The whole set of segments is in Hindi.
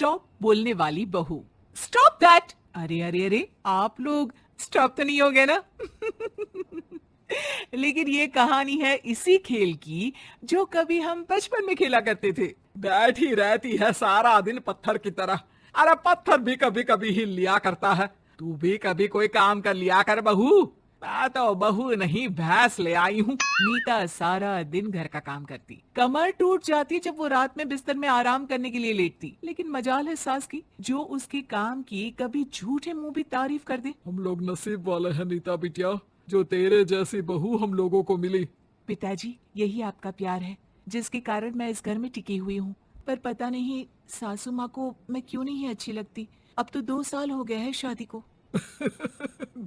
स्टॉप बोलने वाली बहू। Stop that. अरे अरे अरे, आप लोग स्टॉप तो नहीं हो गए ना? लेकिन ये कहानी है इसी खेल की जो कभी हम बचपन में खेला करते थे। बैठी रहती है सारा दिन पत्थर की तरह। अरे पत्थर भी कभी कभी हिल लिया करता है। तू भी कभी कोई काम कर लिया कर बहू। मैं तो बहू नहीं भैंस ले आई हूँ। नीता सारा दिन घर का काम करती, कमर टूट जाती जब वो रात में बिस्तर में आराम करने के लिए लेटती। लेकिन मजाल है सास की, जो उसके काम की कभी झूठे मुंह भी तारीफ कर दे। हम लोग नसीब वाले हैं नीता बिटिया, जो तेरे जैसी बहू हम लोगों को मिली। पिताजी, यही आपका प्यार है जिसके कारण मैं इस घर में टिकी हुई हूँ। पर पता नहीं सासू माँ को मैं क्यों नहीं अच्छी लगती। अब तो 2 साल हो गए हैं शादी को।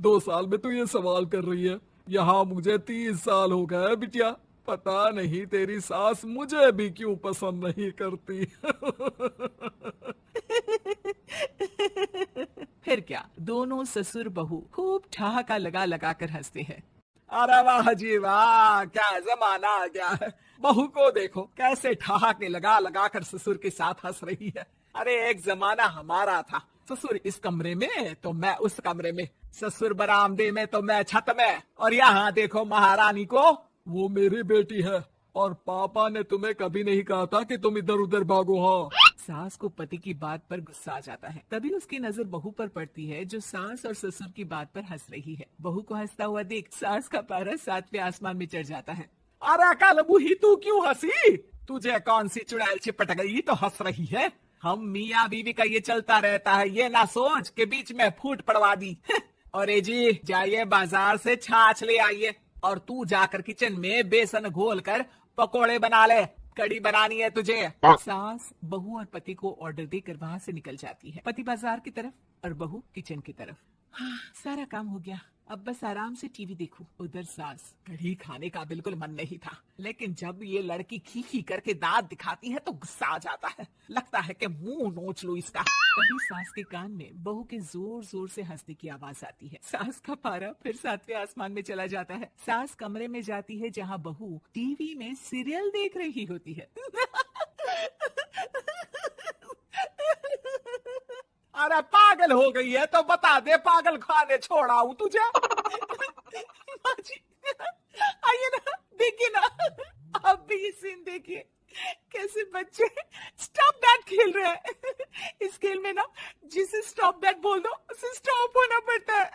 2 साल में तू ये सवाल कर रही है? यहाँ मुझे 30 साल हो गए बिटिया। पता नहीं तेरी सास मुझे भी क्यों पसंद नहीं करती। फिर क्या, दोनों ससुर बहू खूब ठहाका लगा लगा कर हंसते हैं। अरे वाह जी वाह, क्या जमाना आ गया है। बहू को देखो कैसे ठहाके लगा लगा कर ससुर के साथ हंस रही है। अरे एक जमाना हमारा था, ससुर इस कमरे में तो मैं उस कमरे में, ससुर बरामदे में तो मैं छत में। और यहाँ देखो महारानी को, वो मेरी बेटी है। और पापा ने तुम्हें कभी नहीं कहा था कि तुम इधर उधर भागो। हाँ, सास को पति की बात पर गुस्सा आ जाता है। तभी उसकी नजर बहू पर पड़ती है जो सास और ससुर की बात पर हंस रही है। बहू को हंसता हुआ देख सास का पारा 7वें आसमान में चढ़ जाता है। अरे कल बूही तू क्यों हंसी? तुझे कौन सी चुड़ैल चिपट गई तो हंस रही है? हम मियाँ बीवी का ये चलता रहता है, ये ना सोच के बीच में फूट पड़वा दी। और जी जाइए बाजार से छाछ ले आइए, और तू जाकर किचन में बेसन घोल कर पकोड़े बना ले, कड़ी बनानी है तुझे। सास बहू और पति को ऑर्डर देकर वहाँ से निकल जाती है। पति बाजार की तरफ और बहू किचन की तरफ। हाँ, सारा काम हो गया, अब बस आराम से टीवी देखूं। उधर सास, कढ़ी खाने का बिल्कुल मन नहीं था, लेकिन जब ये लड़की खी खी करके दांत दिखाती है तो गुस्सा आ जाता है। लगता है कि मुंह नोच लूं इसका। तभी सास के कान में बहू के जोर जोर से हंसने की आवाज आती है। सास का पारा फिर 7वें आसमान में चला जाता है। सास कमरे में जाती है जहाँ बहू टीवी में सीरियल देख रही होती है। अरे पागल हो गई है तो बता दे, पागल खाने छोड़ा हूँ तुझे। माँ जी, आइए ना, देखिए ना, आप भी ये सीन देखिए, कैसे बच्चे स्टॉप दैट खेल रहे हैं। इस खेल में ना जिसे स्टॉप दैट बोल दो उसे स्टॉप होना पड़ता है।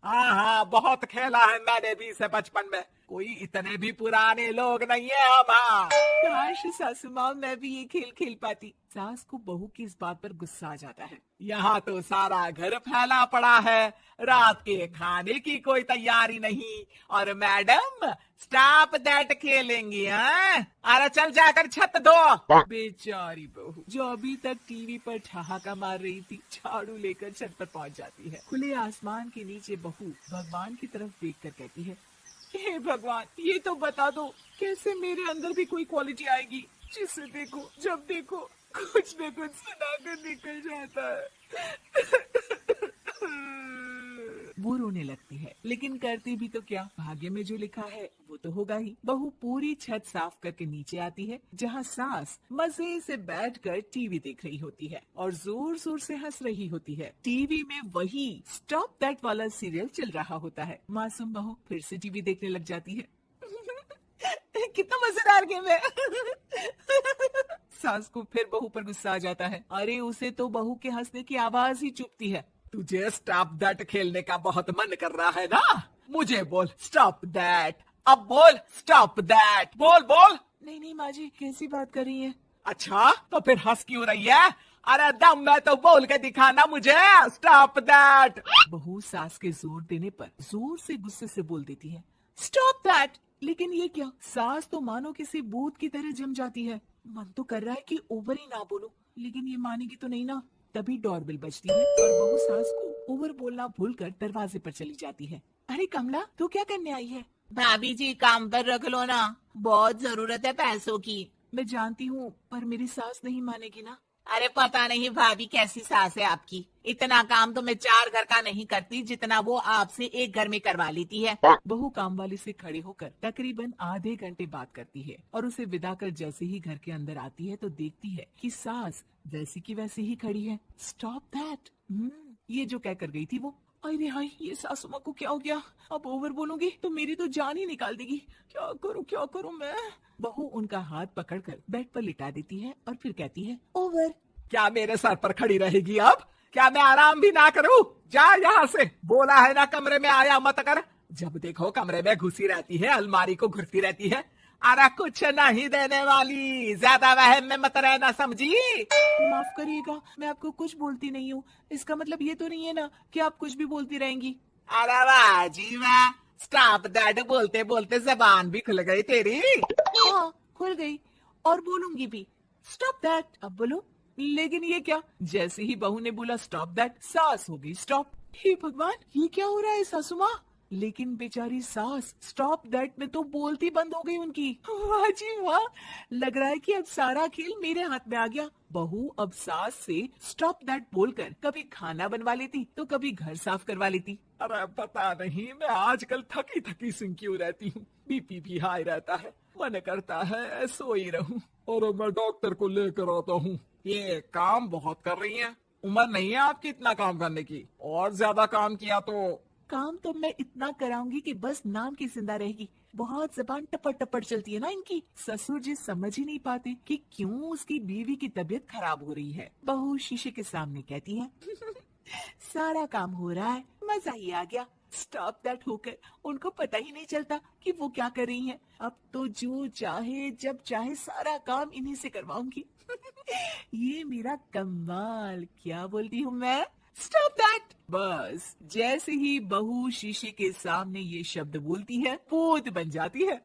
हाँ हाँ, बहुत खेला है मैंने भी इसे बचपन में। कोई इतने भी पुराने लोग नहीं है हम। हाँ, काश सासू माँ मैं भी ये खेल खेल पाती। सास को बहू की इस बात पर गुस्सा आ जाता है। यहाँ तो सारा घर फैला पड़ा है, रात के खाने की कोई तैयारी नहीं, और मैडम स्टॉप दैट खेलेंगी। हैं? अरे चल जाकर छत धो। बेचारी बहू जो अभी तक टीवी पर ठहाका मार रही थी, झाड़ू लेकर छत पर पहुंच जाती है। खुले आसमान के नीचे बहू भगवान की तरफ देखकर कहती है, हे भगवान, ये तो बता दो कैसे मेरे अंदर भी कोई क्वालिटी आएगी जिसे देखो जब देखो कुछ न कुछ सुनाकर निकल जाता है। वो रोने लगती है, लेकिन करती भी तो क्या, भाग्य में जो लिखा है वो तो होगा ही। बहू पूरी छत साफ करके नीचे आती है जहाँ सास मजे से बैठकर टीवी देख रही होती है और जोर जोर से हंस रही होती है। टीवी में वही स्टॉप दैट वाला सीरियल चल रहा होता है। मासूम बहू फिर से टीवी देखने लग जाती है। कितना मजेदार गेम है। सास को फिर बहू पर गुस्सा आ जाता है। अरे उसे तो बहू के हंसने की आवाज ही चुभती है। तुझे स्टॉप दैट खेलने का बहुत मन कर रहा है ना? मुझे बोल स्टॉप दैट, अब बोल स्टॉप दैट, बोल बोल। नहीं नहीं माँ जी, कैसी बात कर रही है? अच्छा तो फिर हंस क्यों रही है? अरे दम में तो बोल के दिखाना मुझे स्टॉप दैट। बहू सास के जोर देने पर जोर से गुस्से से बोल देती है, स्टॉप दैट। लेकिन ये क्या, सास तो मानो किसी भूत की तरह जम जाती है। मन तो कर रहा है कि ओवर ही ना बोलूं, लेकिन ये मानेगी तो नहीं ना। तभी डोरबेल बजती है और बहू सास को ओवर बोलना भूलकर दरवाजे पर चली जाती है। अरे कमला, तू क्या करने आई है? भाभी जी काम पर रख लो ना, बहुत जरूरत है पैसों की। मैं जानती हूँ, पर मेरी सास नहीं मानेगी ना। अरे पता नहीं भाभी कैसी सास है आपकी। इतना काम तो मैं 4 घर का नहीं करती जितना वो आपसे एक घर में करवा लेती है। बहू काम वाली से खड़े होकर तकरीबन आधे घंटे बात करती है और उसे विदा कर जैसे ही घर के अंदर आती है तो देखती है कि सास वैसी की वैसी ही खड़ी है। स्टॉप दैट, ये जो कह कर गई थी वो। अरे हाय, ये सासू माँ को क्या हो गया? अब ओवर बोलूंगी तो मेरी तो जान ही निकाल देगी। क्या करूँ मैं? बहू उनका हाथ पकड़कर बेड पर लिटा देती है और फिर कहती है, ओवर। क्या मेरे सर पर खड़ी रहेगी अब? क्या मैं आराम भी ना करूं? जा यहाँ से, बोला है ना कमरे में आया मत कर। जब देखो कमरे में घुसी रहती है, अलमारी को घुरती रहती है। अरे कुछ नहीं देने वाली, ज्यादा वहम में मत रहना, समझी? माफ करिएगा, मैं आपको कुछ बोलती नहीं हूँ। इसका मतलब ये तो नहीं है ना कि आप कुछ भी बोलती रहेंगी। अरे वाह जी वाह, स्टॉप दैट बोलते बोलते जबान भी खुल गई तेरी। हाँ, खुल गई और बोलूंगी भी। स्टॉप दैट, अब बोलो। लेकिन ये क्या? जैसे ही बहू ने बोला स्टॉप दैट, सास हो गई स्टॉप। हे भगवान, ये क्या हो रहा है सासू माँ? लेकिन बेचारी सास स्टॉप दैट में तो बोलती बंद हो गई उनकी। वाह जी वाह, लग रहा है कि अब सारा खेल मेरे हाथ में आ गया। बहू अब सास से स्टॉप दैट बोलकर कभी खाना बनवा लेती तो कभी घर साफ करवा लेती। अरे पता नहीं मैं आजकल थकी थकी सी क्यों रहती हूँ। बीपी भी हाई रहता है, मन करता है सो ही रहूं। और मैं डॉक्टर को लेकर आता हूँ। ये काम बहुत कर रही हैं। उम्र नहीं है आपकी इतना काम करने की, और ज्यादा काम किया तो। काम तो मैं इतना कराऊंगी कि बस नाम की जिंदा रहेगी। बहुत जबान टपट टपट चलती है ना इनकी। ससुर जी समझ ही नहीं पाते कि क्यों उसकी बीवी की तबीयत खराब हो रही है। बहू शीशे के सामने कहती है, सारा काम हो रहा है, मजा ही आ गया। स्टॉप दैट होकर उनको पता ही नहीं चलता कि वो क्या कर रही हैं। अब तो जो चाहे जब चाहे सारा काम इन्हीं से करवाऊंगी। ये मेरा कमाल, क्या बोलती हूँ मैं? Stop that. बस जैसे ही बहू शीशे के सामने ये शब्द बोलती है, भूत बन जाती है।